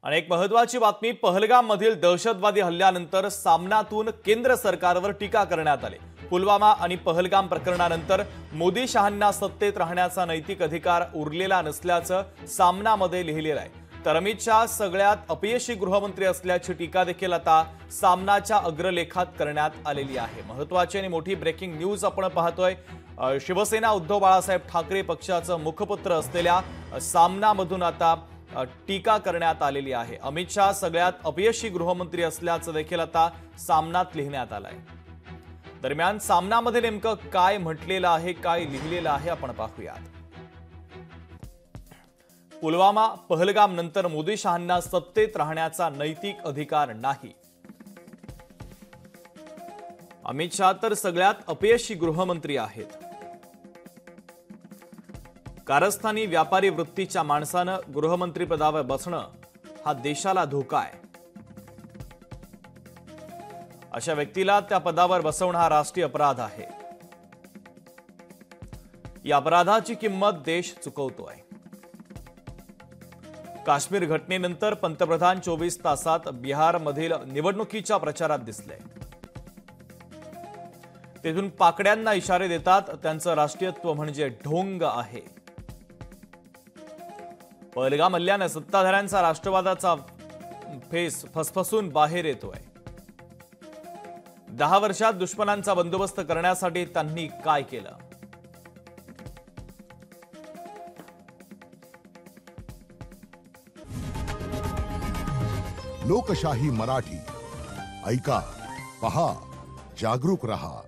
आणि एक महत्त्वाची बातमी, पहलगाम मधील दहशतवादी हल्ल्यानंतर सामनातून केंद्र सरकारवर टीका करण्यात आली। पुलवामा आणि पहलगाम प्रकरणानंतर मोदी शहांना सत्तेत राहण्याचा नैतिक अधिकार उरलेला नसल्याचं सामनामध्ये लिहिलेलं आहे। तर अमित शहा सगळ्यात अपयशी गृहमंत्री असल्याची टीका देखील आता सामनाच्या अग्रलेखात करण्यात आलेली आहे। महत्त्वाची आणि मोठी ब्रेकिंग न्यूज आपण पाहतोय। शिवसेना उद्धव बाळासाहेब ठाकरे पक्षाचं मुखपत्र असलेल्या सामनामधून आता टीका करण्यात आलेली आहे। अमित शहा सगळ्यात अपयशी गृहमंत्री असल्याचं देखील आता सामनात लिहिण्यात आलंय। दरम्यान सामनामध्ये नेमकं काय म्हटलेलं आहे, काय लिहिलेलं आहे आपण पाहूयात। पुलवामा पहलगाम नंतर मोदी शहांना सत्तेत राहण्याचा नैतिक अधिकार नाही। अमित शहा तर सगळ्यात अपयशी गृहमंत्री आहेत। कारस्थानी व्यापारी वृत्तीच्या माणसानं गृहमंत्री पदावर बसणं हा देशाला धोका आहे। अशा व्यक्तीला त्या पदावर बसवणं हा राष्ट्रीय अपराध आहे। या अपराधाची किंमत देश चुकवतोय। काश्मीर घटनेनंतर पंतप्रधान 24 तासात बिहारमधील निवडणुकीच्या प्रचारात दिसले। तेथून पाकड्यांना इशारे देतात त्यांचं राष्ट्रीयत्व म्हणजे ढोंग आहे। पहलगाम हल्ल्याने सत्ताधाऱ्यांचा राष्ट्रवादाचा फेस फसफसून बाहेर येतोय। 10 वर्षात दुश्मनांचा बंदोबस्त करण्यासाठी त्यांनी काय केलं? लोकशाही मराठी ऐका, पहा, जागरूक रहा।